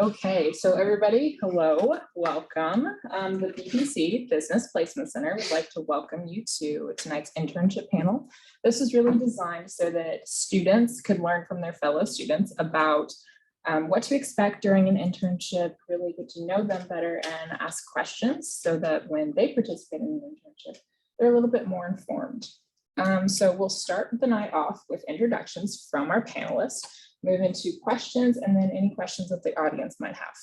Okay, so everybody, hello, welcome. The BBC Business Placement Center would like to welcome you to tonight's internship panel. This is really designed so that students could learn from their fellow students about what to expect during an internship, really get to know them better and ask questions so that when they participate in an internship, they're a little bit more informed. So we'll start the night off with introductions from our panelists, move into questions, and then any questions that the audience might have.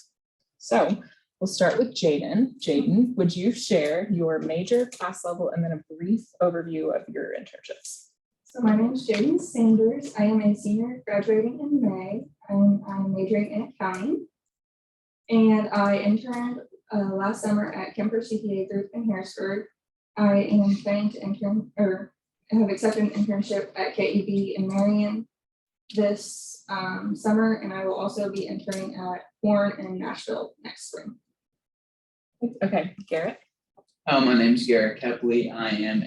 So we'll start with Jaden. Jaden, would you share your major, class level, and then a brief overview of your internships? So my name is Jaden Sanders. I am a senior graduating in May. I'm majoring in accounting. And I interned last summer at Kemper CPA Group in Harrisburg. I am planning to intern, or have accepted an internship at KEB in Marion this summer, and I will also be interning at Horn in Nashville next spring. Okay, Garrett. My name is Garrett Kepley. I am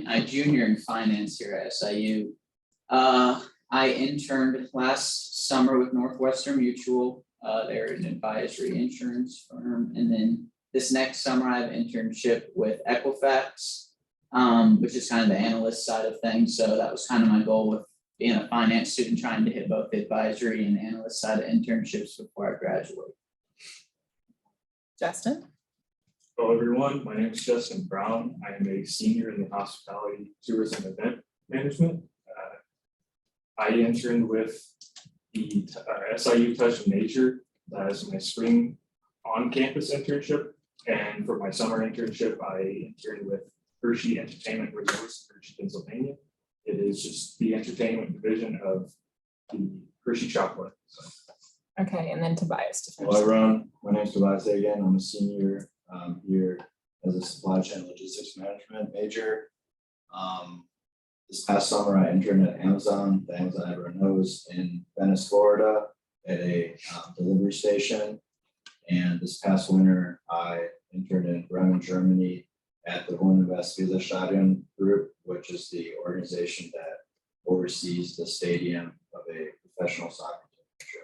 a junior in finance here at SIU. I interned last summer with Northwestern Mutual. They're an advisory insurance firm, and then this next summer I have an internship with Equifax, which is kind of the analyst side of things. So that was kind of my goal with being a finance student, trying to hit both the advisory and analyst side of internships before I graduate. Justin. Hello, everyone. My name is Justin Brown. I am a senior in the hospitality, tourism, event management. I interned with the SIU Touch of Nature as my spring on-campus internship. And for my summer internship, I interned with Hershey Entertainment Resorts in Hershey, Pennsylvania. It is just the entertainment division of the Hershey chocolate. So. Okay, and then Tobias to finish. Hello, everyone. My name is Tobias again. I'm a senior here as a supply chain logistics management major. This past summer, I interned at Amazon, the Amazon everyone knows, in Venice, Florida, at a delivery station. And this past winter, I interned in Bremen, Germany, at the Stadion Group, which is the organization that oversees the stadium of a professional soccer team.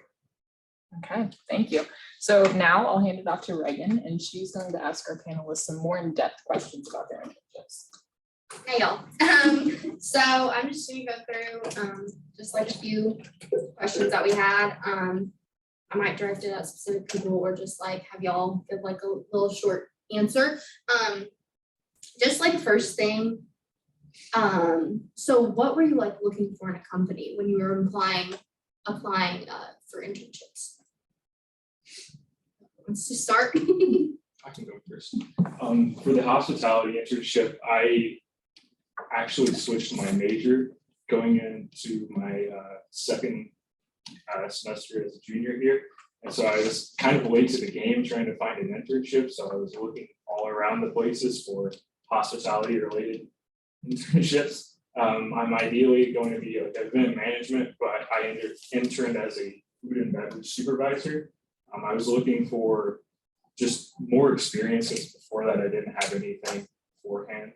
Okay, thank you. So now I'll hand it off to Reagan, and she's going to ask our panelists some more in-depth questions about their internships. Hey y'all. So I'm just gonna go through just like a few questions that we had. I might direct it at specific people or just like have y'all give like a little short answer. Just like first thing, so what were you like looking for in a company when you were applying for internships? Let's just start. I can go first. For the hospitality internship, I actually switched my major going into my second semester as a junior here. And so I was kind of late to the game trying to find an internship. So I was looking all around the places for hospitality related internships. I'm ideally going to be like event management, but I interned as a food and beverage supervisor. I was looking for just more experiences. Before that, I didn't have anything beforehand.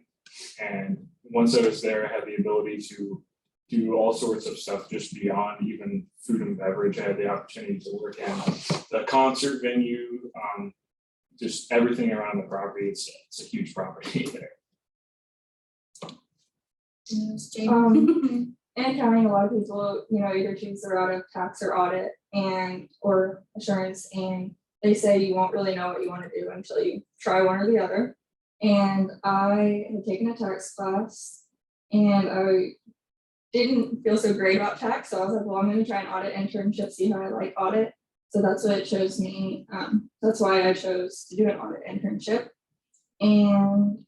And once I was there, I had the ability to do all sorts of stuff just beyond even food and beverage. I had the opportunity to work in the concert venue, just everything around the property. It's a huge property there. In accounting, a lot of people, either choose the route of tax or audit or assurance, and they say you won't really know what you want to do until you try one or the other. And I had taken a tax class, and I didn't feel so great about tax, so I was like, well, I'm going to try an audit internship, see how I like audit. So that's what it chose me. That's why I chose to do an audit internship. And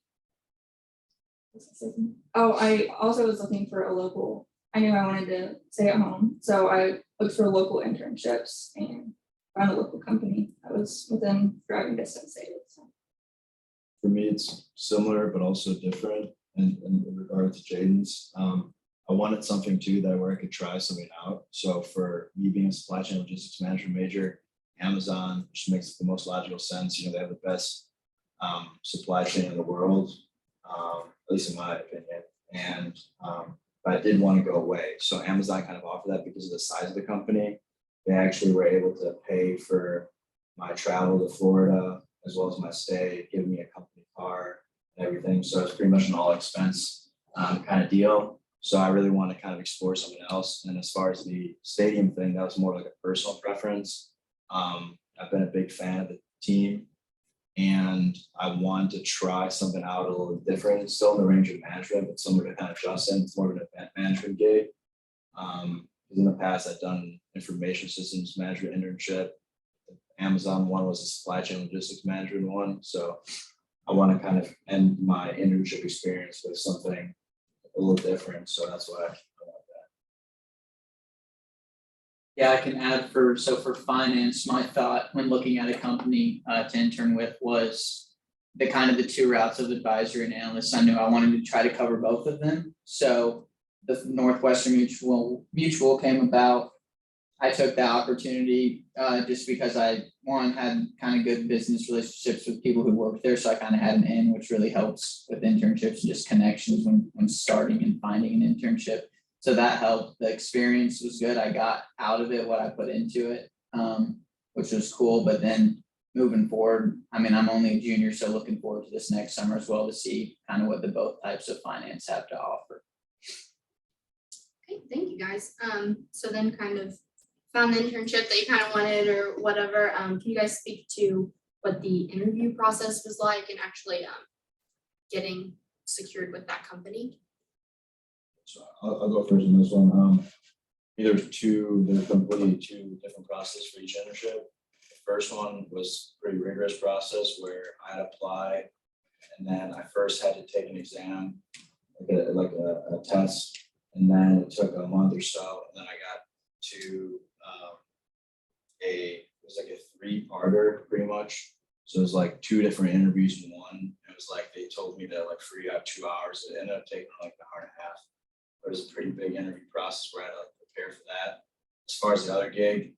I also was looking for a local. I knew I wanted to stay at home, so I looked for local internships and found a local company that was within driving distance. So. For me, it's similar, but also different in regard to Jaden's. I wanted something too where I could try something out. So for me being a supply chain logistics management major, Amazon, which makes the most logical sense. They have the best supply chain in the world, at least in my opinion. And but I did want to go away. So Amazon kind of offered that because of the size of the company. They actually were able to pay for my travel to Florida as well as my stay, giving me a company car and everything. So it's pretty much an all expense kind of deal. So I really want to kind of explore something else. And as far as the stadium thing, that was more like a personal preference. I've been a big fan of the team and I want to try something out a little different. It's still in the range of management, but somewhere to kind of adjust in. It's more of an event management gig. Because in the past, I've done information systems management internship. The Amazon one was a supply chain logistics management one. So I want to kind of end my internship experience with something a little different. So that's why I want that. Yeah, I can add for finance, my thought when looking at a company to intern with was the kind of the two routes of advisory and analyst. I knew I wanted to try to cover both of them. So the Northwestern Mutual came about. I took the opportunity just because I had kind of good business relationships with people who worked there. So I kind of had an in, which really helps with internships, just connections when starting and finding an internship. So that helped. The experience was good. I got out of it what I put into it, which was cool. But then moving forward, I mean, I'm only a junior, so looking forward to this next summer as well to see kind of what the both types of finance have to offer. Okay, thank you guys. So then kind of found the internship that you kind of wanted or whatever. Can you guys speak to what the interview process was like and actually getting secured with that company? So I'll go first on this one. There's completely two different processes for each internship. The first one was a pretty rigorous process where I'd apply and then I first had to take an exam, like a test, and then it took a month or so, and then I got to it was like a 3-parter pretty much. So it was like 2 different interviews in one. It was like they told me to like free out 2 hours. It ended up taking like an hour and a half. It was a pretty big interview process where I had to like prepare for that. As far as the other gig,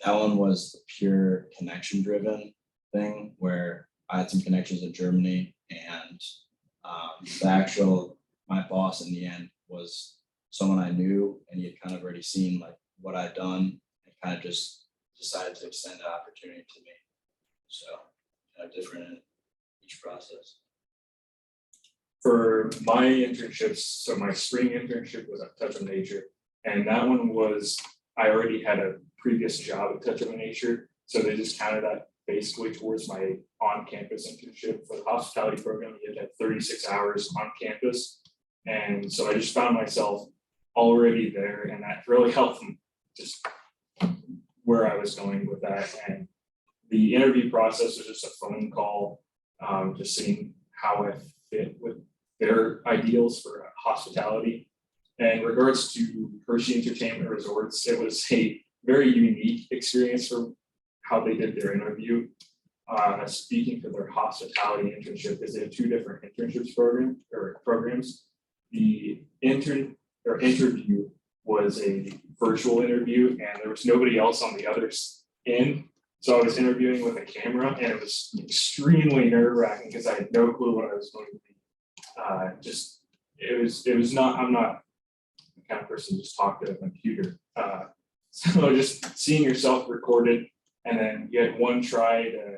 that one was the pure connection driven thing where I had some connections in Germany and my boss in the end was someone I knew and he had kind of already seen like what I'd done and kind of just decided to extend the opportunity to me. So kind of different in each process. For my internships, so my spring internship was at Touch of Nature, and that one was, I already had a previous job at Touch of Nature, so they just counted that basically towards my on-campus internship. For the hospitality program, you had to have 36 hours on campus, and so I just found myself already there, and that really helped me just where I was going with that. And the interview process was just a phone call, just seeing how I fit with their ideals for hospitality. And in regards to Hershey Entertainment Resorts, it was a very unique experience for how they did their interview. Speaking for their hospitality internship, because they have 2 different internships programs. The interview was a virtual interview, and there was nobody else on the other end. So I was interviewing with a camera, and it was extremely nerve-wracking because I had no clue what I was going to be. It was not. I'm not the kind of person to just talk to a computer. So just seeing yourself recorded, and then you had one try to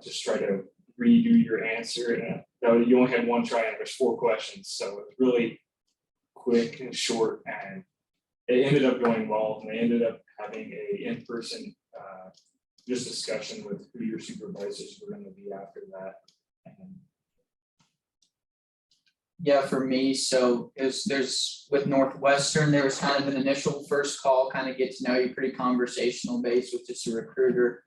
just try to redo your answer, and you only had one try, and there's 4 questions, so it was really quick and short, and it ended up going well, and they ended up having a in-person just discussion with who your supervisors were going to be after that. And Yeah, for me, so there's with Northwestern, there was kind of an initial first call, kind of get to know you, pretty conversational based with just a recruiter.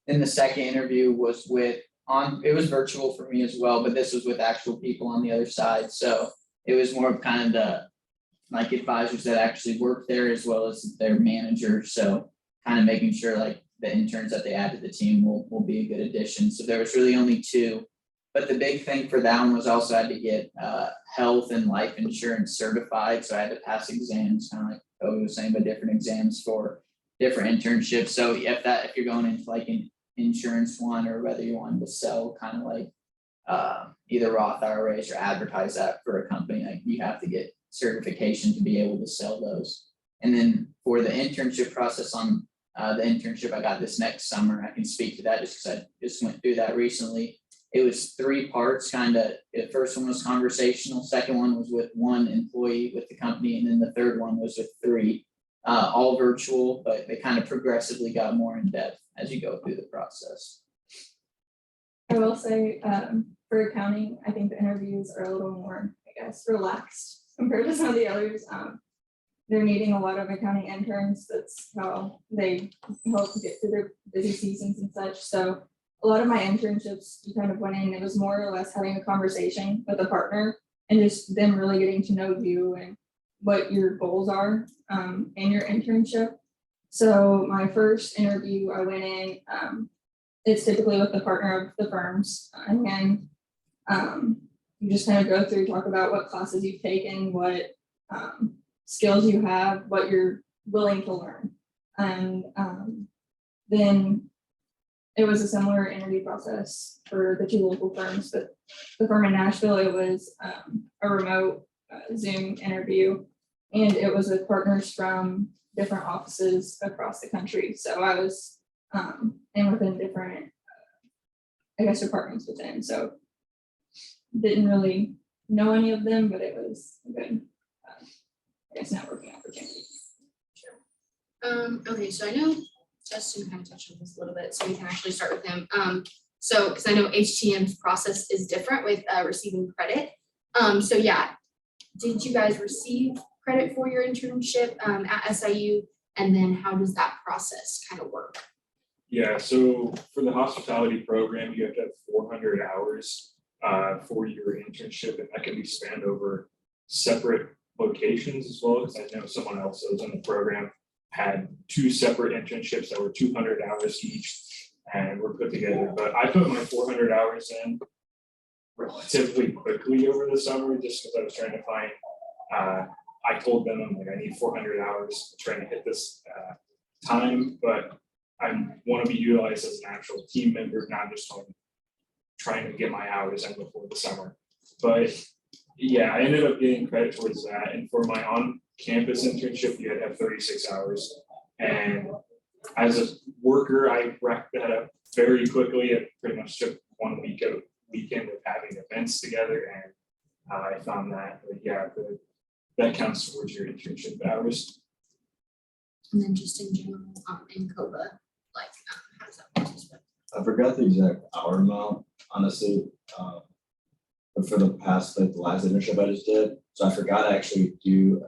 Then the second interview was it was virtual for me as well, but this was with actual people on the other side. So it was more of kind of the like advisors that actually work there as well as their manager. So kind of making sure like the interns that they add to the team will be a good addition. So there was really only 2. But the big thing for that one was also I had to get health and life insurance certified. So I had to pass exams, kind of like Cody was saying, but different exams for different internships. So if you're going into like an insurance one, or whether you wanted to sell kind of like either Roth IRAs or advertise that for a company, like you have to get certification to be able to sell those. And then for the internship process on The internship I got this next summer, I can speak to that just because I just went through that recently. It was 3 parts, kind of. The first one was conversational, second one was with 1 employee with the company, and then the third one was with 3. All virtual, but they kind of progressively got more in depth as you go through the process. I will say, for accounting, I think the interviews are a little more, I guess, relaxed compared to some of the others. They're needing a lot of accounting interns. That's how they help get through their busy seasons and such. So a lot of my internships, you kind of went in, it was more or less having a conversation with a partner and just them really getting to know you and what your goals are in your internship. So my first interview, I went in, it's typically with the partner of the firms, and you just kind of go through, talk about what classes you've taken, what skills you have, what you're willing to learn. And then it was a similar interview process for the 2 local firms, but the firm in Nashville, it was a remote Zoom interview, and it was with partners from different offices across the country. So I was and within different, I guess, departments within. So didn't really know any of them, but it was a good, I guess, networking opportunity. Okay, so I know Justin kind of touched on this a little bit, so we can actually start with him. So, because I know HTM's process is different with receiving credit. So yeah, did you guys receive credit for your internship at SIU? And then how does that process kind of work? Yeah, so for the hospitality program, you have to have 400 hours for your internship, and that can be spanned over separate locations as well, because I know someone else that was in the program had 2 separate internships that were 200 hours each and were put together. But I put my 400 hours in relatively quickly over the summer just because I was trying to find, I told them, I'm like, I need 400 hours trying to hit this time, but I want to be utilized as an actual team member, not just trying to get my hours in before the summer. But yeah, I ended up getting credit towards that. And for my on-campus internship, you had to have 36 hours. And as a worker, I racked that up very quickly. It pretty much took 1 weekend of having events together, and I found that, yeah, that counts towards your internship hours. And then just in general, in COBA, like, how does that work? I forgot the exact hour amount, honestly. But for the past, like the last internship I just did, so I forgot to actually do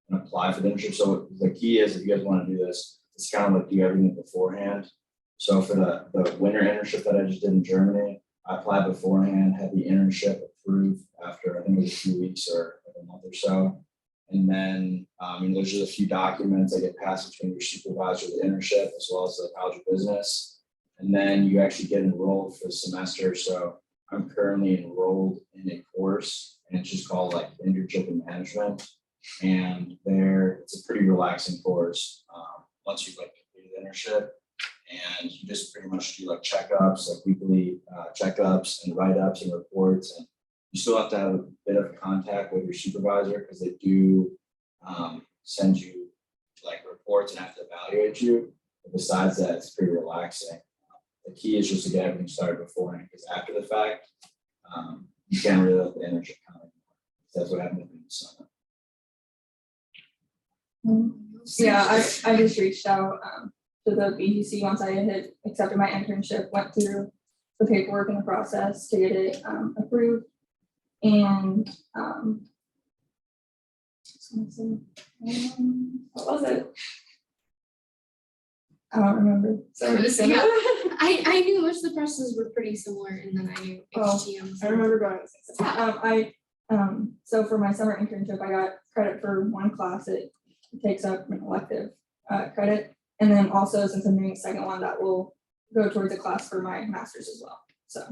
and apply for the internship. So the key is, if you guys want to do this, it's kind of like do everything beforehand. So for the winter internship that I just did in Germany, I applied beforehand, had the internship approved after, I think it was a few weeks or like a month or so. And then there's just a few documents that get passed between your supervisor, the internship, as well as the College of Business. And then you actually get enrolled for the semester. So I'm currently enrolled in a course, and it's just called like Internship in Management. And it's a pretty relaxing course once you've like completed the internship. And you just pretty much do like checkups, like weekly checkups and write-ups and reports. And you still have to have a bit of contact with your supervisor, because they do send you like reports and have to evaluate you. But besides that, it's pretty relaxing. The key is just to get everything started beforehand, because after the fact, you can't really let the internship come anymore. That's what happened in the summer. Yeah, I just reached out to the BGC once I had accepted my internship, went through the paperwork and the process to get it approved. And what was it? I don't remember. So Yeah. I knew most of the processes were pretty similar, and then I knew HTM. I remember going. So for my summer internship, I got credit for 1 class. It takes up an elective credit, and then also, since I'm doing a second one, that will go towards a class for my master's as well. So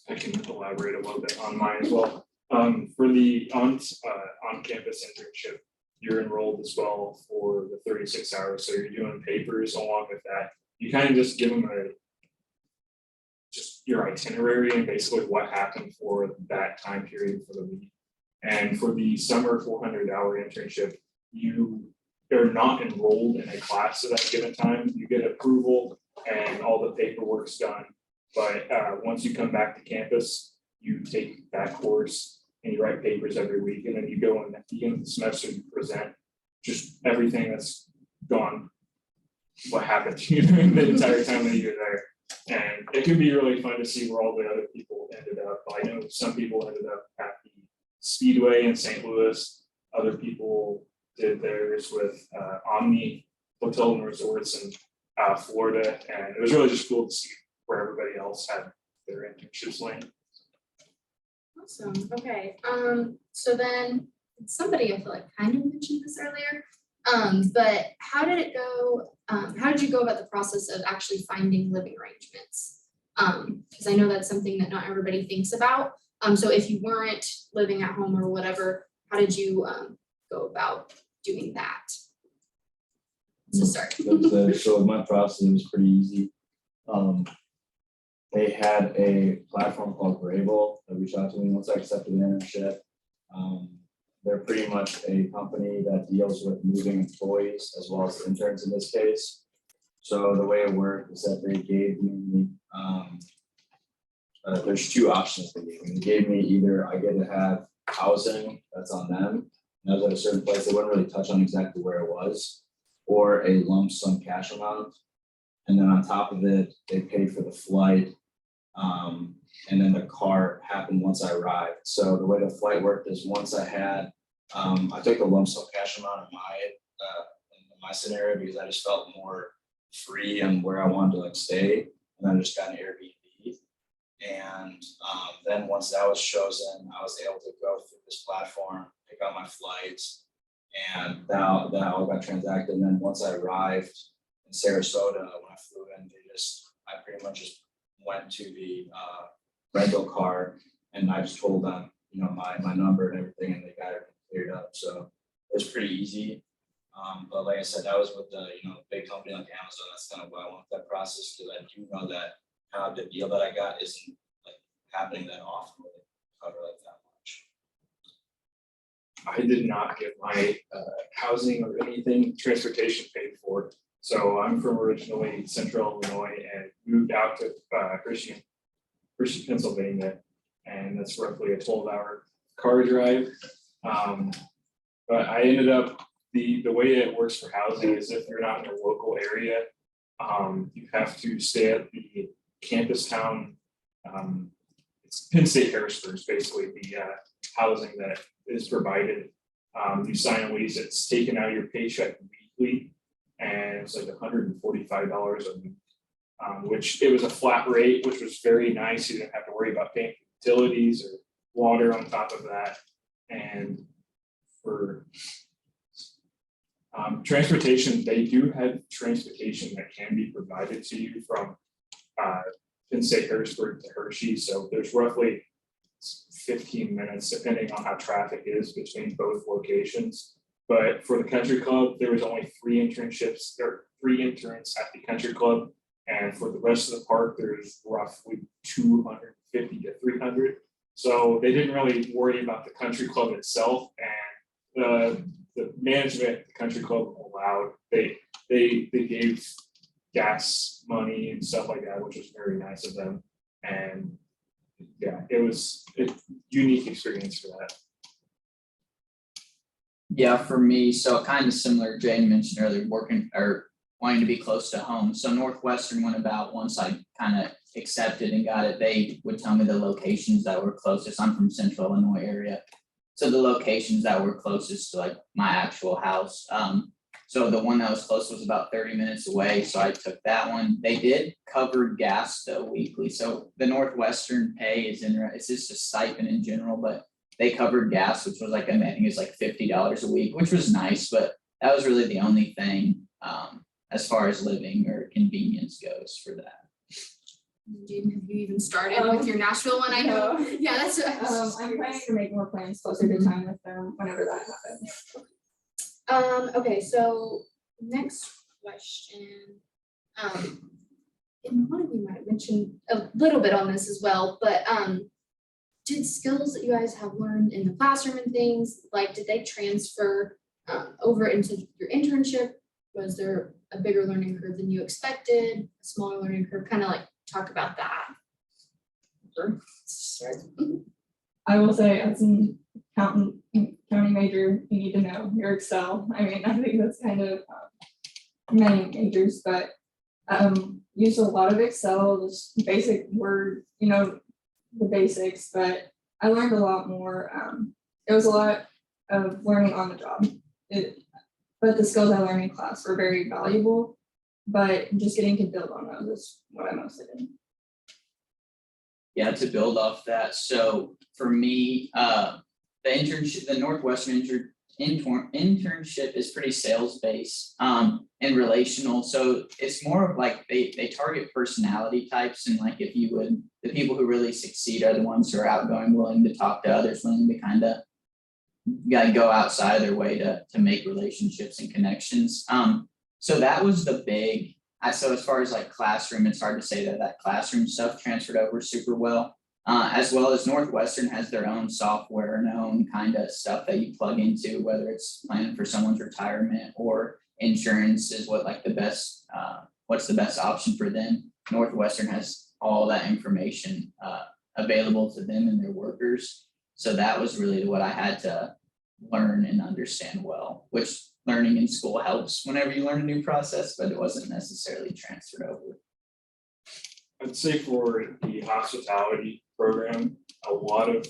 I can elaborate a little bit on mine as well. For the on-campus internship, you're enrolled as well for the 36 hours. So you're doing papers along with that. You kind of just give them just your itinerary and basically what happened for that time period for the week. And for the summer 400-hour internship, you they're not enrolled in a class at that given time, you get approval and all the paperwork's done. But once you come back to campus, you take that course and you write papers every week, and then you go in at the end of the semester, you present just everything that's gone, what happened to you during the entire time that you're there. And it can be really fun to see where all the other people ended up. I know some people ended up at the Speedway in St. Louis. Other people did theirs with Omni Hotel and Resorts in Florida. And it was really just cool to see where everybody else had their internships land. Awesome, okay, so then, somebody I feel like kind of mentioned this earlier, but how did it go, how did you go about the process of actually finding living arrangements? Because I know that's something that not everybody thinks about, so if you weren't living at home or whatever, how did you go about doing that? To start. So my process was pretty easy. They had a platform called Grable that reached out to me once I accepted an internship. They're pretty much a company that deals with moving employees as well as interns in this case. So the way it worked is that they gave me, there's two options they gave me. They gave me either I get to have housing that's on them, and I was at a certain place, they wouldn't really touch on exactly where it was, or a lump sum cash amount. And then on top of it, they paid for the flight. And then the car happened once I arrived. So the way the flight worked is once I had, I took the lump sum cash amount in my scenario because I just felt more free on where I wanted to like stay. And I just got an Airbnb. And then once that was chosen, I was able to go through this platform, pick out my flights, and that all got transacted. And then once I arrived in Sarasota, when I flew in, I pretty much just went to the rental car, and I just told them, you know, my number and everything, and they got it cleared up. So it was pretty easy. But like I said, that was with the big company like Amazon. That's kind of why I want that process, because I do know that kind of the deal that I got isn't like happening that often with it cover like that much. I did not get my housing or anything, transportation paid for. So I'm from originally Central Illinois and moved out to Hershey, Pennsylvania, and that's roughly a 12-hour car drive. But I ended up, the way it works for housing is if you're not in a local area, you have to stay at the campus town. It's Penn State Harrisburg is basically the housing that is provided. You sign a lease, it's taken out of your paycheck weekly, and it's like $145 a week, which it was a flat rate, which was very nice. You didn't have to worry about paying utilities or water on top of that. And for transportation, they do have transportation that can be provided to you from Penn State Harrisburg to Hershey. So there's roughly 15 minutes, depending on how traffic is between both locations. But for the country club, there was only 3 internships, or 3 interns at the country club. And for the rest of the park, there's roughly 250 to 300. So they didn't really worry about the country club itself, and the management at the country club allowed, they gave gas money and stuff like that, which was very nice of them. And yeah, it was a unique experience for that. Yeah, for me, so kind of similar, Jane mentioned earlier, working or wanting to be close to home. So Northwestern went about, once I kind of accepted and got it, they would tell me the locations that were closest. I'm from Central Illinois area. So the locations that were closest to like my actual house. So the one that was close was about 30 minutes away. So I took that one. They did cover gas though weekly. So the Northwestern pay is it's just a stipend in general, but they covered gas, which was like, I think it was like $50 a week, which was nice, but that was really the only thing as far as living or convenience goes for that. Jaden, have you even started with your Nashville one? I know. No. Yeah, that's what I'm planning to make more plans closer to time with them whenever that happens. Okay, so next question. And one of you might have mentioned a little bit on this as well, but did skills that you guys have learned in the classroom and things, like did they transfer over into your internship, was there a bigger learning curve than you expected, a smaller learning curve? Kind of like talk about that. Sure. I will say, as an accounting major, you need to know your Excel. I mean, I think that's kind of many majors, but use a lot of Excel, just basic Word, the basics, but I learned a lot more. It was a lot of learning on the job. But the skills I learned in class were very valuable, but just getting to build on those is what I mostly did. Yeah, to build off that, so for me, the internship, the Northwestern internship is pretty sales based and relational. So it's more of like they target personality types, and like if you would, the people who really succeed are the ones who are outgoing, willing to talk to others, willing to kind of go outside of their way to make relationships and connections. So that was the big. So as far as like classroom, it's hard to say that classroom stuff transferred over super well. As well as Northwestern has their own software and own kind of stuff that you plug into, whether it's planning for someone's retirement or insurance is what like the best, what's the best option for them. Northwestern has all that information available to them and their workers. So that was really what I had to learn and understand well, which learning in school helps whenever you learn a new process, but it wasn't necessarily transferred over. I'd say for the hospitality program, a lot of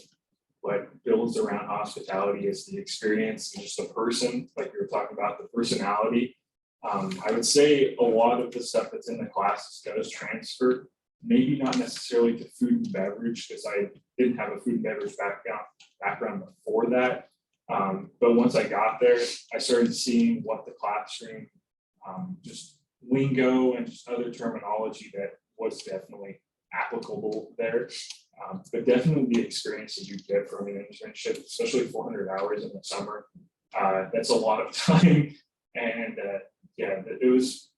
what builds around hospitality is the experience and just the person, like you were talking about, the personality. I would say a lot of the stuff that's in the classes does transfer, maybe not necessarily to food and beverage, because I didn't have a food and beverage background before that. But once I got there, I started seeing what the classroom, just lingo and just other terminology that was definitely applicable there. But definitely the experience that you get from an internship, especially 400 hours in the summer, that's a lot of time. And yeah, it was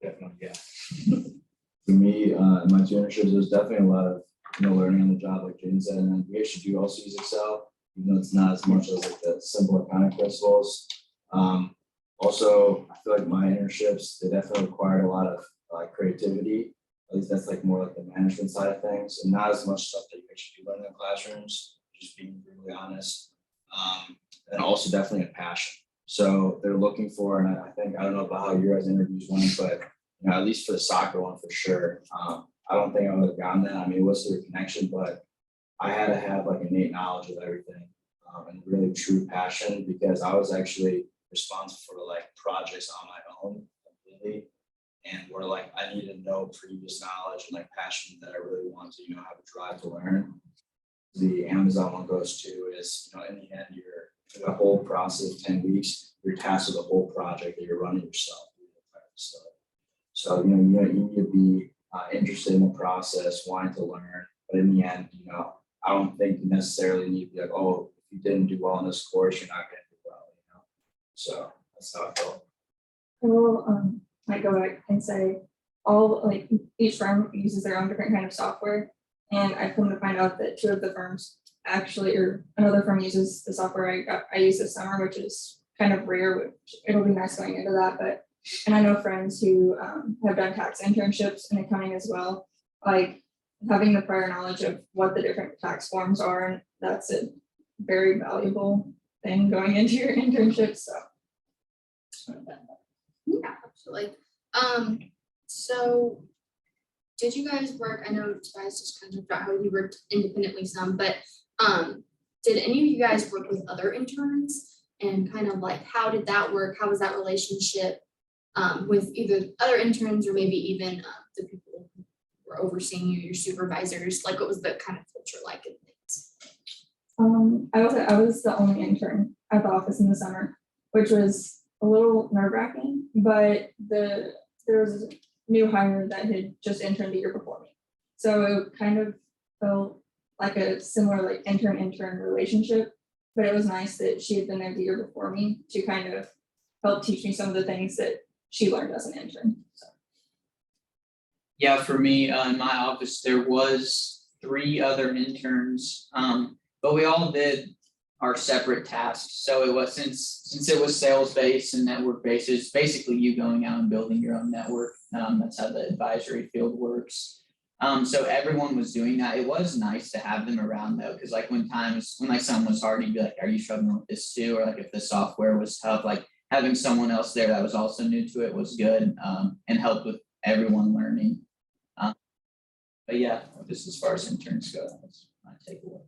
definitely, yeah. For me, in my two internships, there's definitely a lot of learning on the job, like Jane said, and then we actually do also use Excel, even though it's not as much as like the simple accounting principles. Also, I feel like my internships, they definitely required a lot of creativity. At least that's like more like the management side of things, and not as much stuff that you actually do learn in the classrooms, just being brutally honest. And also definitely a passion. So they're looking for, and I think, I don't know about how your guys' interviews went, but at least for the soccer one for sure. I don't think I would have gotten that. I mean, it was through a connection, but I had to have like innate knowledge of everything and really true passion, because I was actually responsible for like projects on my own completely, and where like I need to know previous knowledge and like passion that I really want to have a drive to learn. The Amazon one goes to is in the end the whole process of 10 weeks, you're tasked with the whole project that you're running yourself. So you need to be interested in the process, wanting to learn, but in the end, I don't think you necessarily need to be like, oh, if you didn't do well in this course, you're not going to do well, So that's how I felt. Well, I go back and say each firm uses their own different kind of software, and I've come to find out that two of the firms actually, or another firm uses the software I used this summer, which is kind of rare, which it'll be nice going into that. And I know friends who have done tax internships in accounting as well, like having the prior knowledge of what the different tax forms are, and that's a very valuable thing going into your internship. So yeah, absolutely. So did you guys work? I know you guys just kind of talked about how you worked independently some, but did any of you guys work with other interns, and kind of like how did that work? How was that relationship with either other interns or maybe even the people who were overseeing you, your supervisors? Like what was the kind of culture like and things? I was the only intern at the office in the summer, which was a little nerve-wracking, but there was a new hire that had just interned the year before me. So it kind of felt like a similar like intern relationship, but it was nice that she had been there the year before me to kind of help teach me some of the things that she learned as an intern. So. Yeah, for me, in my office, there was 3 other interns, but we all did are separate tasks. So it was since it was sales based and network based, it's basically you going out and building your own network. That's how the advisory field works. So everyone was doing that. It was nice to have them around though, because like when like something was hard, you'd be like, are you struggling with this too? Or like if the software was tough, like having someone else there that was also new to it was good, and helped with everyone learning. But yeah, just as far as interns go, that's my takeaway.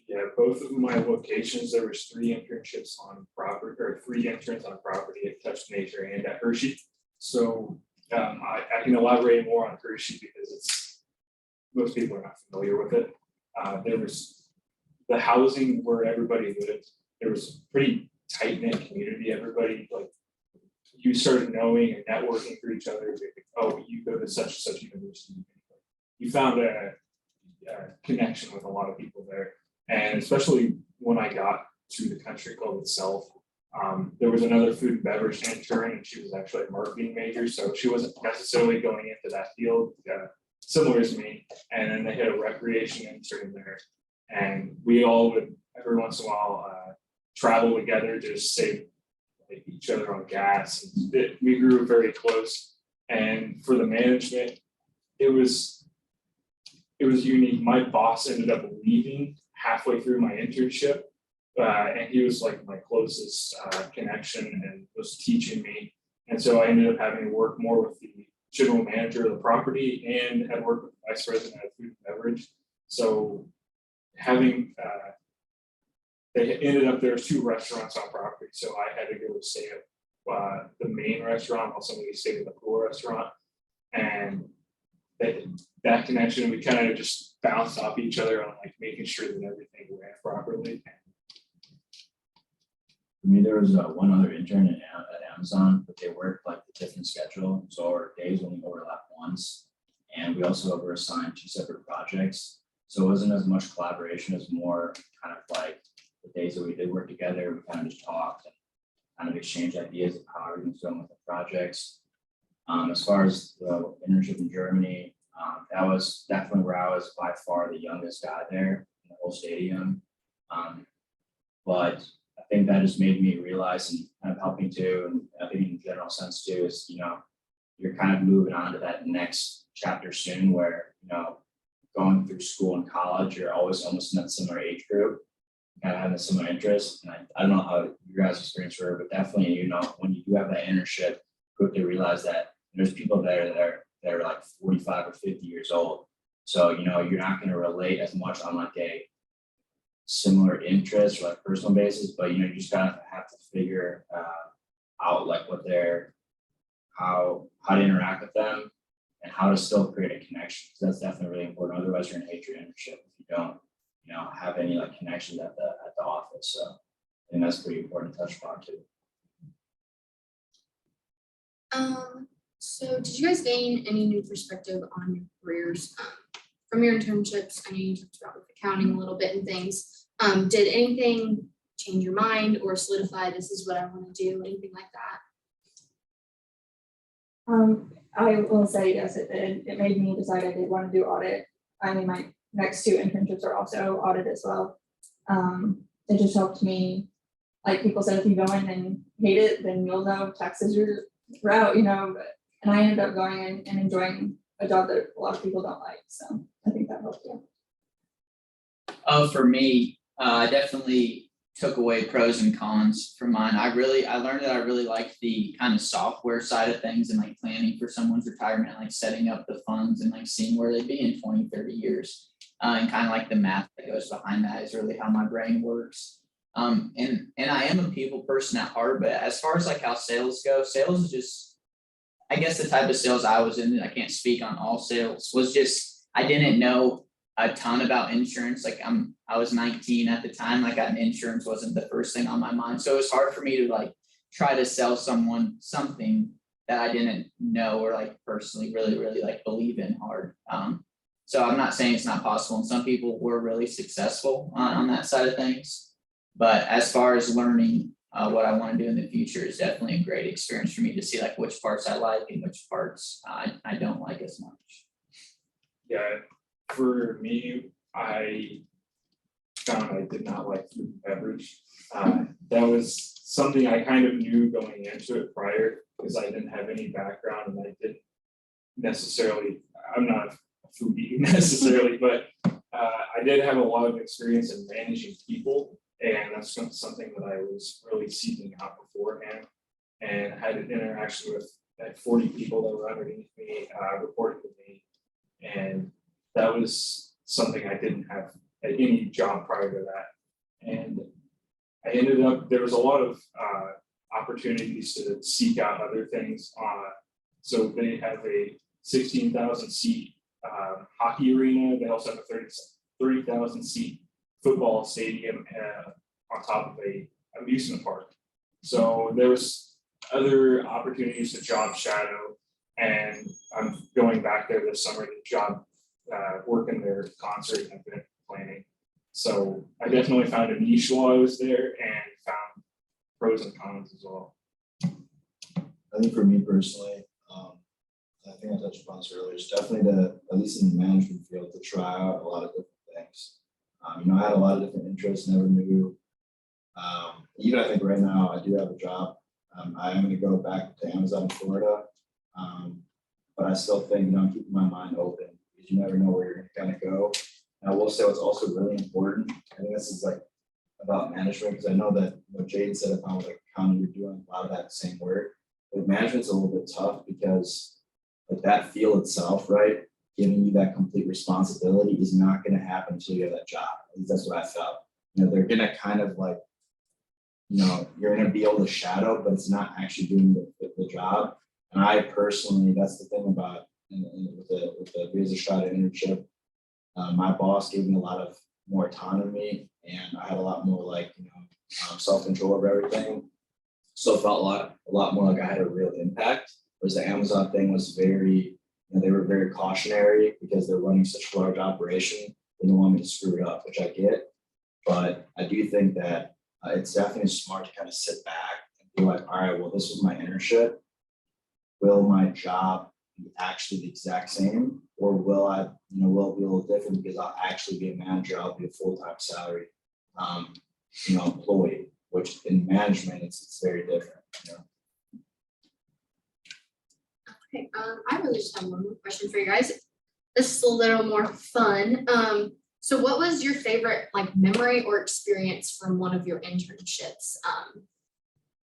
Yeah, both of my locations, there was 3 internships on property, or 3 interns on property at Touch Nature and at Hershey. So I can elaborate more on Hershey because most people are not familiar with it. There was the housing where everybody lived. There was a pretty tight knit community. Everybody, like, you started knowing and networking for each other. Oh, you go to such and such university. You found a connection with a lot of people there. And especially when I got to the country club itself, there was another food and beverage intern, and she was actually a marketing major, so she wasn't necessarily going into that field, similar to me. And then they had a recreation intern there, and we all would every once in a while travel together to just save each other on gas. And we grew very close. And for the management, it was unique. My boss ended up leaving halfway through my internship, and he was like my closest connection and was teaching me. And so I ended up having to work more with the general manager of the property and had worked with the vice president of food and beverage. So having they ended up, there was 2 restaurants on property, so I had to go stay at the main restaurant while somebody stayed at the pool restaurant. And that connection, we kind of just bounced off each other on like making sure that everything ran properly. For me, there was one other intern at Amazon, but they worked like the different schedule, so our days only overlapped once, and we also were assigned 2 separate projects. So it wasn't as much collaboration as more kind of like the days that we did work together. We kind of just talked and kind of exchanged ideas of how everything's going with the projects. As far as the internship in Germany, that was definitely where I was by far the youngest guy there in the whole stadium. But I think that just made me realize, and kind of helping too, and I think in general sense too, is, you're kind of moving on to that next chapter soon where, going through school and college, you're always almost in that similar age group, kind of having a similar interest. And I don't know how your guys' experience were, but definitely, when you do have that internship, quickly realize that there's people there that are like 45 or 50 years old. So, you're not going to relate as much on like a similar interest or like personal basis, but you just kind of have to figure out like what how to interact with them and how to still create a connection. So that's definitely really important. Otherwise, you're gonna hate your internship if you don't, have any like connections at the office. So I think that's pretty important to touch upon too. So did you guys gain any new perspective on your careers from your internships? I know you talked about with accounting a little bit and things. Did anything change your mind or solidify this is what I want to do, anything like that? I will say yes, it did. It made me decide I did want to do audit. I mean, my next 2 internships are also audit as well. It just helped me, like people said, if you go in and hate it, then you'll know tax is your route, and I ended up going in and enjoying a job that a lot of people don't like. So I think that helped you. For me, I definitely took away pros and cons from mine. I learned that I really liked the kind of software side of things and like planning for someone's retirement, like setting up the funds and like seeing where they'd be in 20, 30 years. And kind of like the math that goes behind that is really how my brain works. And I am a people person at heart, but as far as like how sales go, sales is just, I guess the type of sales I was in, I can't speak on all sales, was just, I didn't know a ton about insurance. Like I was 19 at the time, like insurance wasn't the first thing on my mind. So it was hard for me to like try to sell someone something that I didn't know or like personally really like believe in hard. So I'm not saying it's not possible, and some people were really successful on that side of things. But as far as learning what I want to do in the future is definitely a great experience for me to see like which parts I like and which parts I don't like as much. Yeah, for me, found I did not like food and beverage. That was something I kind of knew going into it prior, because I didn't have any background and I didn't necessarily, I'm not a foodie necessarily, but I did have a lot of experience in managing people, and that's something that I was really seeking out beforehand, and had an interaction with like 40 people that were underneath me, reporting to me, and that was something I didn't have at any job prior to that. And I ended up, there was a lot of opportunities to seek out other things. So they have a 16,000 seat hockey arena. They also have a 30,000 seat football stadium on top of a amusement park. So there was other opportunities to job shadow, and I'm going back there this summer to job work in their concert and event planning. So I definitely found a niche while I was there, and found pros and cons as well. I think for me personally, I think I touched upon this earlier, it's definitely to, at least in the management field, to try out a lot of different things. I had a lot of different interests, never knew. Even I think right now I do have a job. I am going to go back to Amazon in Florida, but I still think, I'm keeping my mind open, because you never know where you're going to kind of go. And I will say what's also really important, I think this is like about management, because I know that what Jade said about with accounting, you're doing a lot of that same work. But management's a little bit tough, because like that field itself, right, giving you that complete responsibility is not going to happen until you have that job. At least that's what I felt. They're going to kind of like, you're going to be able to shadow, but it's not actually doing the job. And I personally, that's the thing about with the Razor Shot internship, my boss gave me a lot of more autonomy, and I had a lot more like, self-control over everything. So it felt a lot more like I had a real impact. Whereas the Amazon thing was very, they were very cautionary, because they're running such a large operation. They don't want me to screw it up, which I get. But I do think that it's definitely smart to kind of sit back and be like, all right, well, this was my internship. Will my job be actually the exact same, or will I, will it be a little different, because I'll actually be a manager, I'll be a full-time salary, employee, which in management, it's very different. Okay, I really just have one more question for you guys. This is a little more fun. So what was your favorite like memory or experience from one of your internships?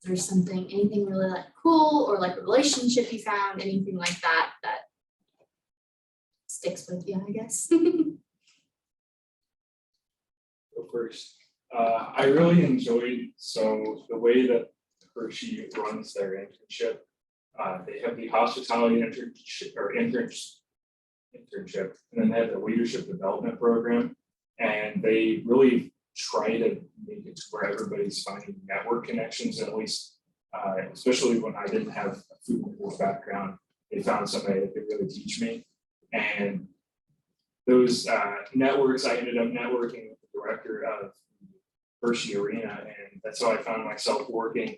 Is there anything really like cool, or like a relationship you found, anything like that that sticks with you, I guess? Go first. I really enjoyed, so the way that Hershey runs their internship, they have the hospitality internship, and then they have the leadership development program, and they really try to make it to where everybody's finding network connections, at least, especially when I didn't have a food and beverage background, they found somebody that could really teach me. And those networks, I ended up networking with the director of Hershey Arena, and that's how I found myself working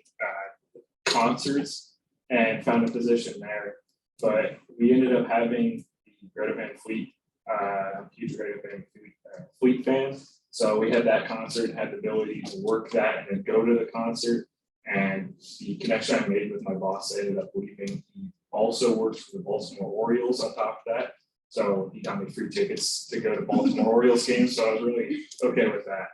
concerts and found a position there. But we ended up having the Greta Van Fleet, huge Greta Van Fleet fan. So we had that concert and had the ability to work that and then go to the concert. And the connection I made with my boss, I ended up leaving. He also works for the Baltimore Orioles on top of that. So he got me free tickets to go to Baltimore Orioles games. So I was really okay with that.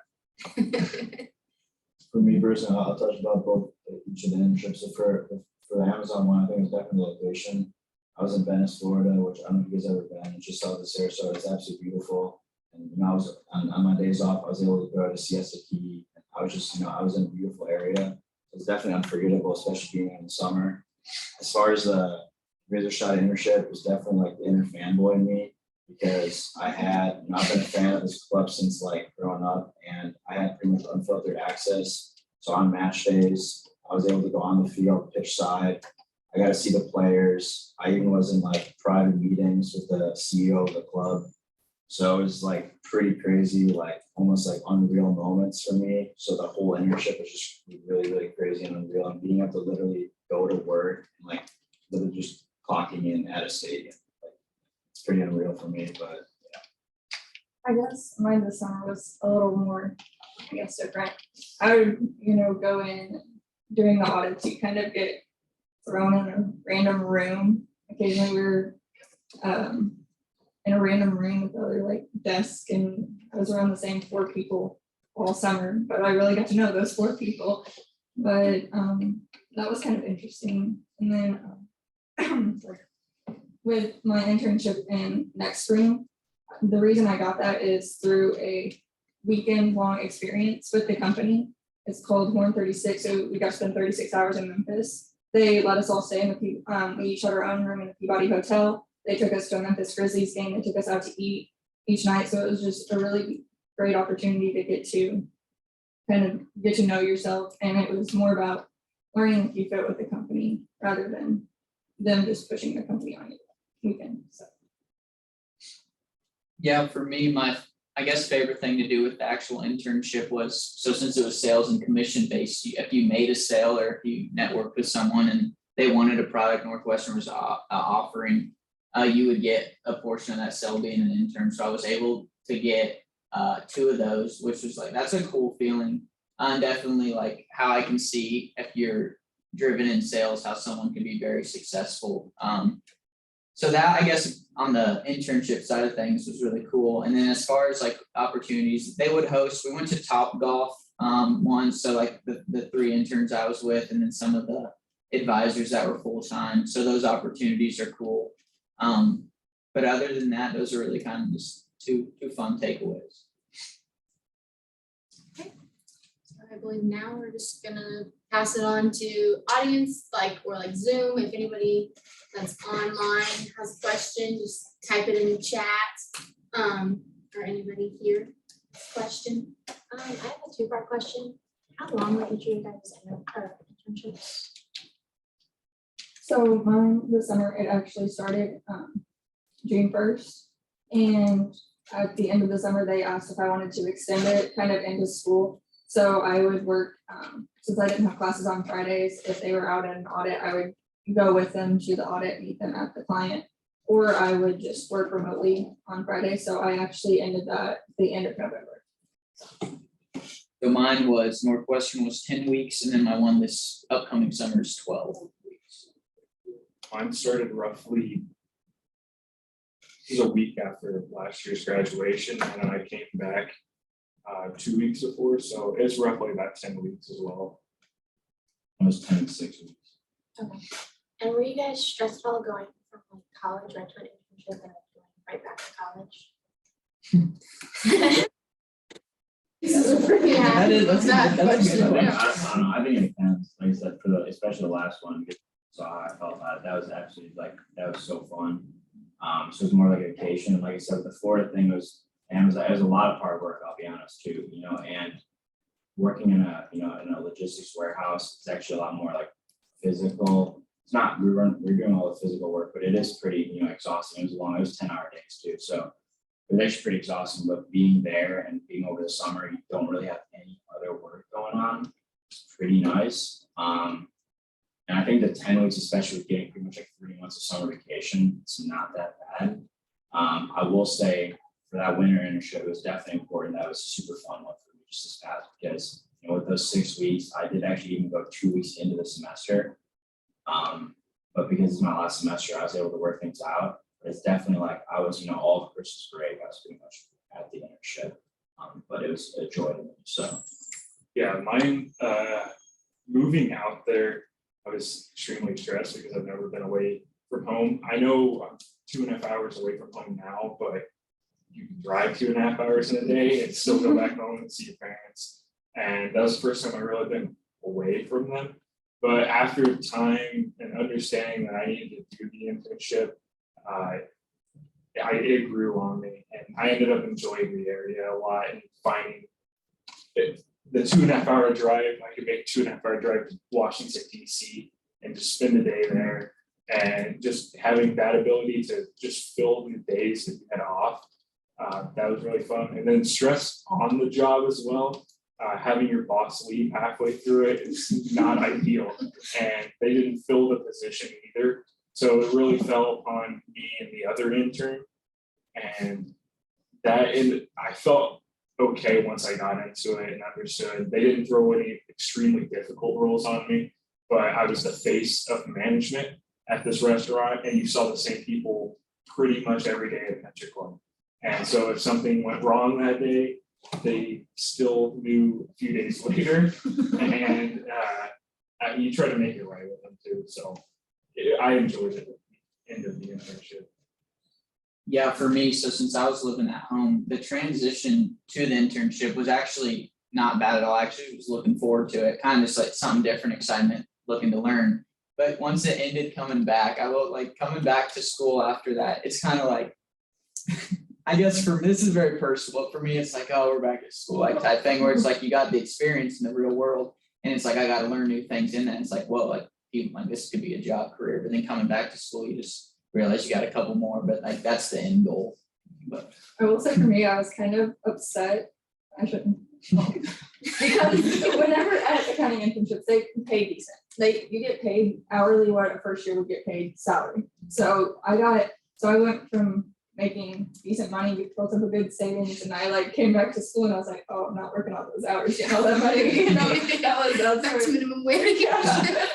For me personally, I'll touch about both each of the internships. So for the Amazon one, I think it was definitely the location. I was in Venice, Florida, which I don't know if you guys ever been. It's just south of Sarasota. It's absolutely beautiful. And I was on my days off, I was able to go to Siesta Key. I was just, I was in a beautiful area. It's definitely unforgettable, especially being in the summer. As far as the Razor Shot internship, it was definitely like the inner fanboy in me, because I had, I've been a fan of this club since like growing up, and I had pretty much unfiltered access. So on match days, I was able to go on the field, pitch side. I got to see the players. I even was in like private meetings with the CEO of the club. So it was like pretty crazy, like almost like unreal moments for me. So the whole internship was just really, really crazy and unreal. And being able to literally go to work and like literally just clocking in at a stadium. Like, it's pretty unreal for me, but yeah. I guess mine this summer was a little more, I guess, different. I would, go in during the audits, you kind of get thrown in a random room. Occasionally we were in a random room with other like desks, and I was around the same 4 people all summer, but I really got to know those 4 people. But that was kind of interesting. And then with my internship in next spring, the reason I got that is through a weekend-long experience with the company. It's called Horn 36, so we got to spend 36 hours in Memphis. They let us all stay in we each had our own room in the Peabody Hotel. They took us to a Memphis Grizzlies game. They took us out to eat each night, so it was just a really great opportunity to get to kind of get to know yourself, and it was more about learning if you fit with the company rather than them just pushing the company on you weekend. So. Yeah, for me, my, I guess, favorite thing to do with the actual internship was, so since it was sales and commission based, if you made a sale or if you networked with someone and they wanted a product Northwestern was offering, you would get a portion of that sale being an intern. So I was able to get 2 of those, which was like, that's a cool feeling. And definitely like how I can see if you're driven in sales, how someone can be very successful. So that, I guess, on the internship side of things was really cool. And then as far as like opportunities, they would host, we went to Top Golf once, so like the 3 interns I was with, and then some of the advisors that were full-time. So those opportunities are cool. But other than that, those are really kind of just two fun takeaways. So I believe now we're just gonna pass it on to audience, or Zoom. If anybody that's online has a question, just type it in the chat. Or anybody here, question? I have a 2-part question. How long were each of you guys internships? So mine this summer, it actually started June 1st. And at the end of the summer, they asked if I wanted to extend it kind of into school. So I would work, since I didn't have classes on Fridays, if they were out at an audit, I would go with them to the audit, meet them at the client, or I would just work remotely on Friday. So I actually ended that at the end of November. So mine was, Northwestern was 10 weeks, and then my one this upcoming summer is 12 weeks. Mine started roughly, it was a week after last year's graduation, and then I came back 2 weeks before, so it's roughly about 10 weeks as well. Almost 10 to 6 weeks. Okay. And were you guys stressed at all going from college right to an internship and then going right back to college? That is, that's a good question. I don't know, I think it depends, like I said, especially the last one, so I felt that was actually that was so fun. So it was more like a vacation, and like I said, the Florida thing was, and it was a lot of hard work, I'll be honest too, and working in a logistics warehouse, it's actually a lot more like physical. It's not, we're doing all the physical work, but it is pretty, exhausting. It was 10-hour days too. So it was actually pretty exhausting, but being there and being over the summer, you don't really have any other work going on. It's pretty nice. And I think the 10 weeks, especially with getting pretty much like 3 months of summer vacation, it's not that bad. I will say for that winter internship, it was definitely important. That was a super fun one for me just this past, because with those 6 weeks, I did actually even go 2 weeks into the semester. But because it's my last semester, I was able to work things out. But it's definitely like I was, all of Christmas break, I was pretty much at the internship. But it was a joy to me. So Yeah, mine, moving out there, I was extremely stressed because I've never been away from home. I know I'm 2.5 hours away from home now, but you can drive 2.5 hours in a day and still go back home and see your parents. And that was the first time I really been away from them. But after time and understanding that I needed to do the internship, it grew on me, and I ended up enjoying the area a lot and finding it. The 2.5 hour drive, I could make 2.5 hour drive to Washington, DC, and just spend the day there, and just having that ability to just fill the days that you had off. That was really fun. And then stress on the job as well. Having your boss leave halfway through it is not ideal, and they didn't fill the position either. So it really fell upon me and the other intern, and that, and I felt okay once I got into it and understood. They didn't throw any extremely difficult rules on me, but I was the face of management at this restaurant, and you saw the same people pretty much every day at Adventure Club. And so if something went wrong that day, they still knew a few days later, and you try to make it right with them too. So I enjoyed it. End of the internship. Yeah, for me, so since I was living at home, the transition to the internship was actually not bad at all. I actually was looking forward to it, kind of just like something different, excitement, looking to learn. But once it ended coming back, I will like coming back to school after that. It's kind of like, I guess this is very personal. For me, it's like, oh, we're back at school, like type thing, where it's like you got the experience in the real world, and it's like I got to learn new things in that. It's like, well, like this could be a job career, but then coming back to school, you just realize you got a couple more, but like that's the end goal. But I will say for me, I was kind of upset. I shouldn't. Because whenever at accounting internships, they pay decent. You get paid hourly, what at first year would get paid salary. So I went from making decent money, built up a good savings, and I like came back to school and I was like, oh, I'm not working all those hours, getting all that money. You know, that's That's minimum wage. yeah,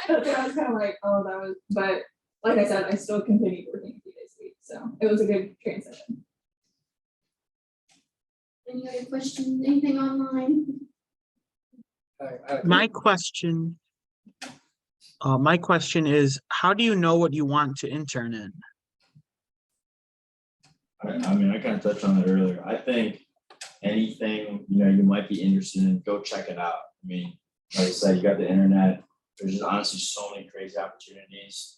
that's what I was kind of like, oh, that was, but like I said, I still continued working a few days a week, so it was a good transition. Any other questions, anything online? My question is, how do you know what you want to intern in? I mean, I kind of touched on it earlier. I think anything, you might be interested in, go check it out. I mean, like I said, you got the internet. There's just honestly so many crazy opportunities.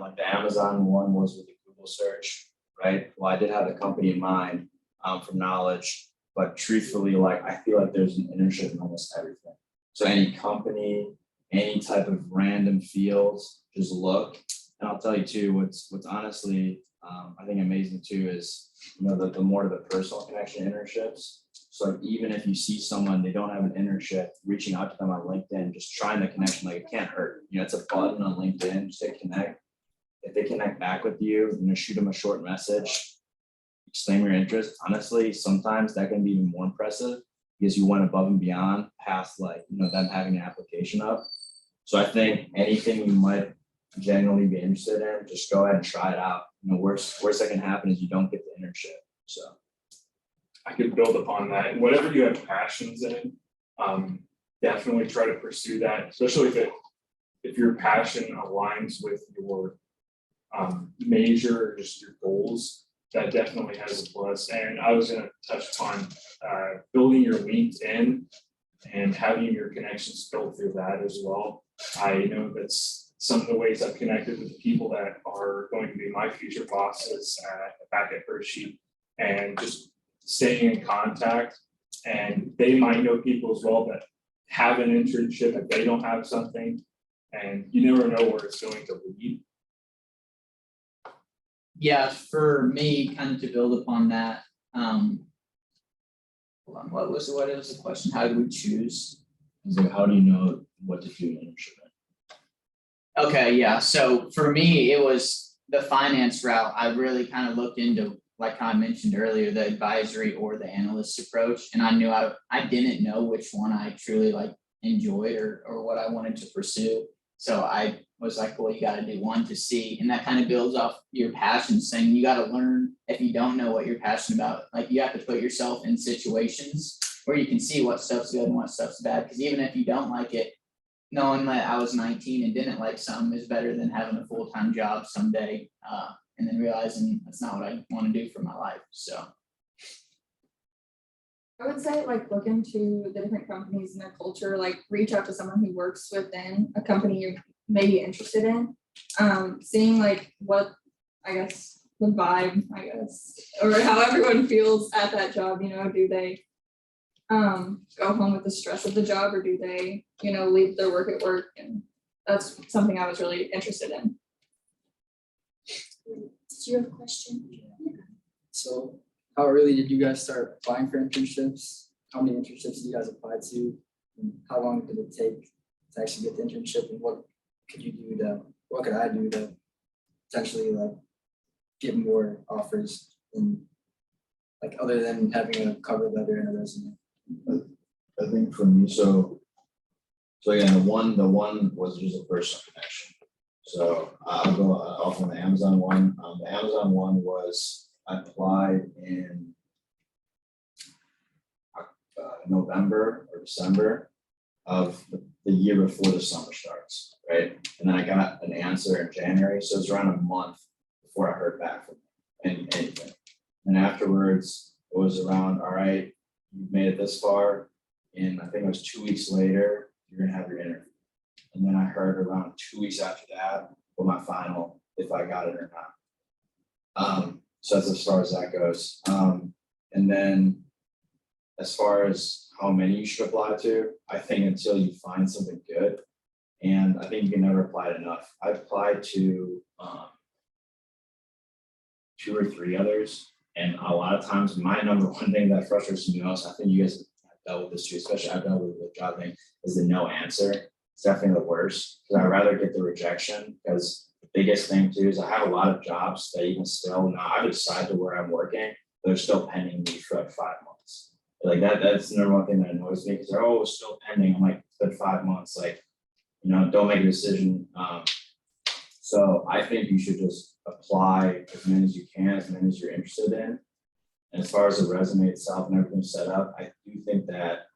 Like the Amazon one was with the Google search, right? Well, I did have the company in mind from knowledge, but truthfully, like I feel like there's an internship in almost everything. So any company, any type of random fields, just look. And I'll tell you too, what's honestly I think amazing too is the more to the personal connection internships. So like, even if you see someone they don't have an internship, reaching out to them on LinkedIn, just trying the connection, like it can't hurt. It's a button on LinkedIn, just say connect. If they connect back with you, shoot them a short message, explain your interest. Honestly, sometimes that can be even more impressive because you went above and beyond past like them having an application up. So I think anything you might genuinely be interested in, just go ahead and try it out. Worst that can happen is you don't get the internship. So I could build upon that. Whatever you have passions in, definitely try to pursue that, especially if your passion aligns with your major or just your goals. That definitely has a plus. And I was going to touch upon building your LinkedIn and having your connections built through that as well. I know that's some of the ways I've connected with the people that are going to be my future bosses back at Hershey, and just staying in contact. And they might know people as well that have an internship if they don't have something, and you never know where it's going to lead. yeah, for me, kind of to build upon that, hold on, what was the question? How do we choose? So how do you know what to do in internship? Okay, yeah. So for me, it was the finance route. I really kind of looked into, like I mentioned earlier, the advisory or the analyst approach. And I knew I didn't know which one I truly like enjoyed or what I wanted to pursue. So I was like, well, you got to do one to see. And that kind of builds off your passion, saying you got to learn. If you don't know what you're passionate about, like you have to put yourself in situations where you can see what stuff's good and what stuff's bad. Because even if you don't like it, knowing that I was 19 and didn't like something is better than having a full-time job someday and then realizing that's not what I want to do for my life. So I would say like look into the different companies and their culture, like reach out to someone who works within a company you may be interested in. Seeing like what, I guess, the vibe, or how everyone feels at that job, do they go home with the stress of the job, or do they, leave their work at work? And that's something I was really interested in. Did you have a question? So how early did you guys start applying for internships? How many internships did you guys apply to? And how long did it take to actually get the internship? And what could I do to potentially like get more offers in Like other than having a cover letter and a resume? I think for me, so again, the one was just a personal connection. So I'll go off on the Amazon one. The Amazon one was I applied in November or December of the year before the summer starts, right? And then I got an answer in January, so it was around a month before I heard back from anything. And afterwards, it was around, all right, you've made it this far, and I think it was 2 weeks later, you're gonna have your interview. And then I heard around 2 weeks after that, for my final, if I got it or not. So that's as far as that goes. And then as far as how many you should apply to, I think until you find something good, and I think you can never apply it enough. I've applied to 2 or 3 others, and a lot of times my number one thing that frustrates me most, I think you guys have dealt with this too, especially I've dealt with the job thing, is the no answer. It's definitely the worst, because I'd rather get the rejection, because the biggest thing too is I have a lot of jobs that even still, now I've decided to where I'm working, they're still pending me for like 5 months. Like that's the number one thing that annoys me, because they're always still pending. I'm like, it's been 5 months, like, don't make a decision. So I think you should just apply as many as you can, as many as you're interested in. And as far as the resume itself and everything set up, I do think that,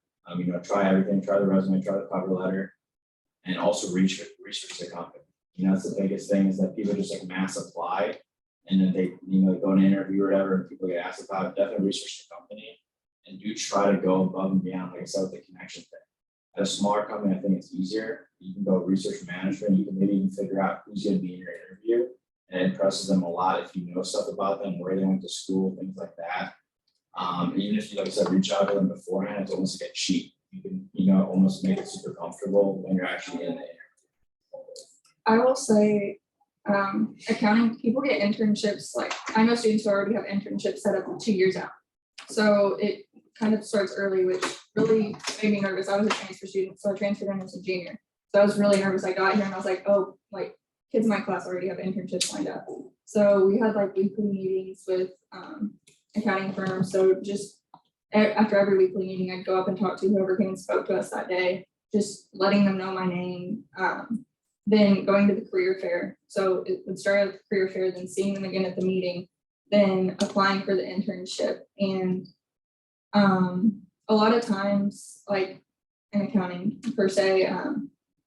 try everything, try the resume, try the cover letter, and also research the company. That's the biggest thing, is that people just like mass apply, and then they, go in an interview or whatever, and people get asked about it. Definitely research the company, and do try to go above and beyond, like I said, with the connection thing. At a smaller company, I think it's easier. You can go research management. You can maybe even figure out who's going to be in your interview, and it impresses them a lot if you know stuff about them, where they went to school, things like that. Even if you, like I said, reach out to them beforehand, it's almost like a cheat. You can, almost make it super comfortable when you're actually in the interview. I will say, accounting, people get internships, like, I know students who already have internships set up 2 years out. So it kind of starts early, which really made me nervous. I was a transfer student, so I transferred in as a junior. So I was really nervous. I got here and I was like, oh, like, kids in my class already have internships lined up. So we had like weekly meetings with accounting firms. So just after every weekly meeting, I'd go up and talk to whoever came and spoke to us that day, just letting them know my name. Then going to the career fair. So it would start at the career fair, then seeing them again at the meeting, then applying for the internship. And a lot of times, like in accounting per se,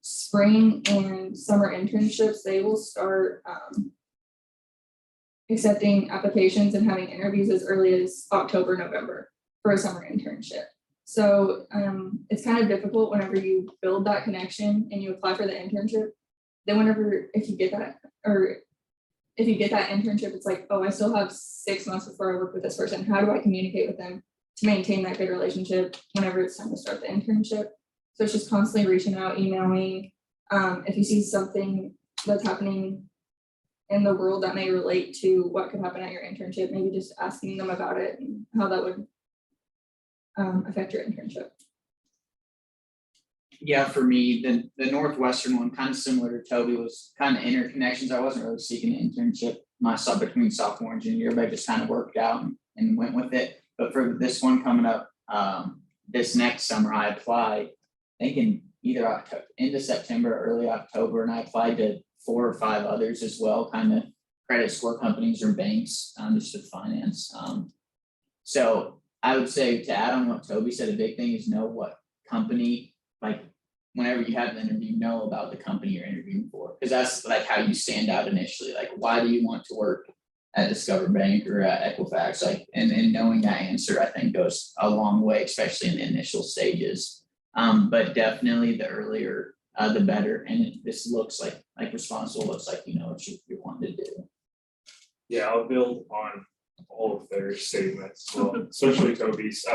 spring and summer internships, they will start accepting applications and having interviews as early as October, November for a summer internship. So it's kind of difficult whenever you build that connection and you apply for the internship. Then if you get that internship, it's like, oh, I still have 6 months before I work with this person. How do I communicate with them to maintain that good relationship whenever it's time to start the internship? So it's just constantly reaching out, emailing. If you see something that's happening in the world that may relate to what could happen at your internship, maybe just asking them about it and how that would affect your internship. Yeah, for me, the Northwestern one, kind of similar to Toby, was kind of interconnections. I wasn't really seeking an internship myself between sophomore and junior, but I just kind of worked out and went with it. But for this one coming up, this next summer, I applied, I think in either end of September, or early October, and I applied to 4 or 5 others as well, kind of credit score companies or banks, just with finance. So I would say, to add on what Toby said, a big thing is know what company, like whenever you have an interview, know about the company you're interviewing for, because that's like how you stand out initially. Like, why do you want to work at Discover Bank or at Equifax? Like, and knowing that answer, I think, goes a long way, especially in the initial stages. But definitely the earlier, the better. And this looks like responsible, looks like what you're wanting to do. Yeah, I'll build on all of their statements, well, especially Toby's.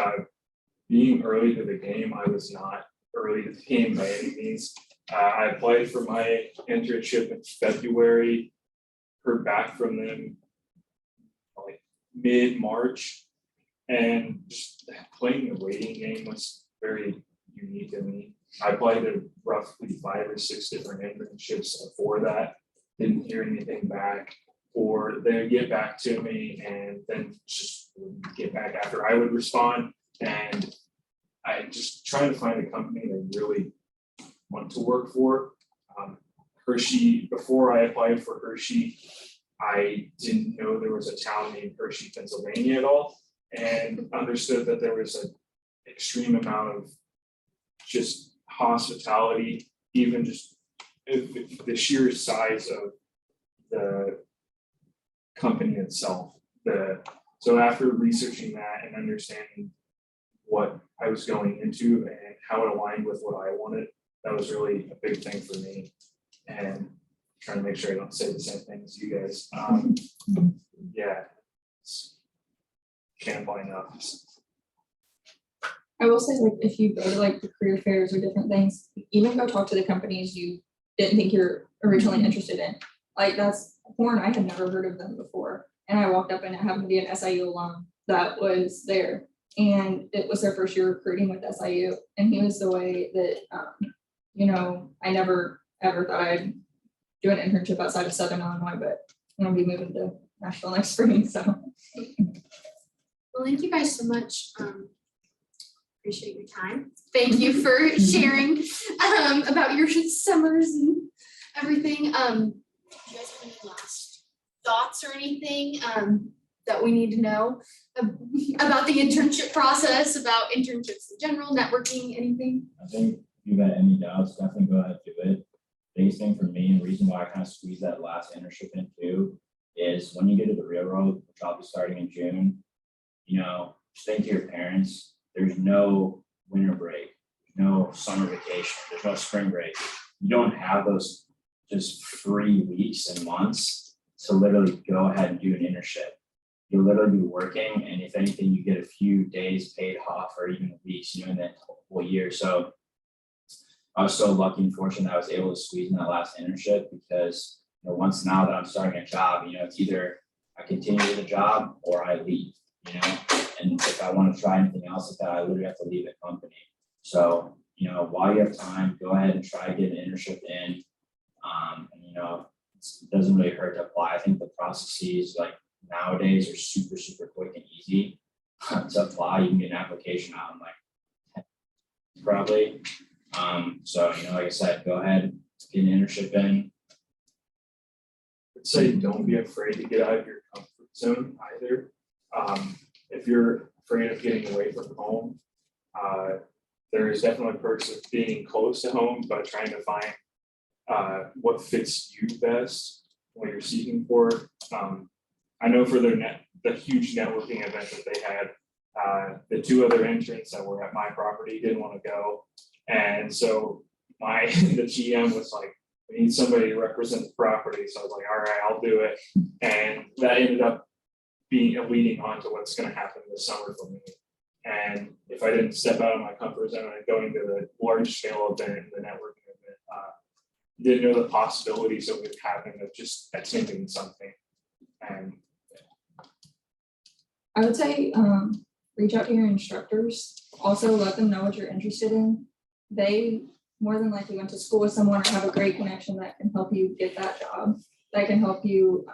Being early to the game, I was not early to the game by any means. I applied for my internship in February, heard back from them like mid-March, and just playing the waiting game was very unique to me. I applied to roughly 5 or 6 different internships before that, didn't hear anything back, or they would get back to me and then just would get back after I would respond. And I just trying to find a company that I really want to work for. Hershey, before I applied for Hershey, I didn't know there was a town named Hershey, Pennsylvania at all, and understood that there was an extreme amount of just hospitality, even just the sheer size of the company itself. So after researching that and understanding what I was going into and how it aligned with what I wanted, that was really a big thing for me. And trying to make sure I don't say the same thing as you guys. Yeah, can't apply enough. I will say, like, if you go to like the career fairs or different things, even go talk to the companies you didn't think you're originally interested in. Like, that's Horn, I had never heard of them before. And I walked up and it happened to be an SIU alum that was there. And it was their first year recruiting with SIU. And he was the way that, you know, I never ever thought I'd do an internship outside of Southern Illinois, but I'm gonna be moving to Nashville next spring, so. Well, thank you guys so much. Appreciate your time. Thank you for sharing about your summers and everything. Do you guys have any last thoughts or anything that we need to know about the internship process, about internships in general, networking, anything? I think if you've had any doubts, definitely go ahead and do it. Biggest thing for me and the reason why I kind of squeezed that last internship in too is when you get to the railroad, which I'll be starting in June, you know, just think to your parents, there's no winter break, no summer vacation, there's no spring break. You don't have those just free weeks and months to literally go ahead and do an internship. You'll literally be working, and if anything, you get a few days paid off or even weeks, you know, in that whole year. So I was so lucky and fortunate that I was able to squeeze in that last internship because, you know, once now that I'm starting a job, you know, it's either I continue with the job or I leave, you know, and if I want to try anything else like that, I literally have to leave the company. So, you know, while you have time, go ahead and try to get an internship in. And, you know, it doesn't really hurt to apply. I think the processes like nowadays are super, super quick and easy to apply. You can get an application out in like probably. So, you know, like I said, go ahead, get an internship in. I'd say don't be afraid to get out of your comfort zone either. If you're afraid of getting away from home, there is definitely perks of being close to home, but trying to find what fits you best, what you're seeking for. I know for the huge networking event that they had, the two other interns that were at my property didn't want to go. And so the GM was like, we need somebody to represent the property. So I was like, all right, I'll do it. And that ended up being leading on to what's going to happen this summer for me. And if I didn't step out of my comfort zone and going to the large scale event, the networking event, didn't know the possibilities that would happen of just attending something. And I would say, reach out to your instructors. Also let them know what you're interested in. They more than likely went to school with someone or have a great connection that can help you get that job. That can help you.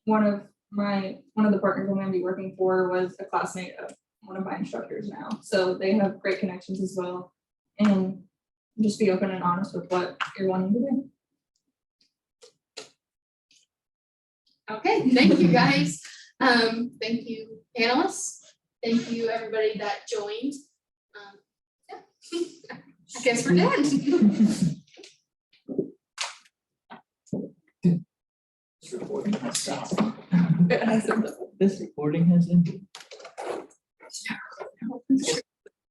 One of the partners I'm going to be working for was a classmate of one of my instructors now. So they have great connections as well. And just be open and honest with what you're wanting to do. Okay, thank you guys. Thank you panelists. Thank you everybody that joined. Yeah. I guess we're done. This recording has stopped. This recording has ended.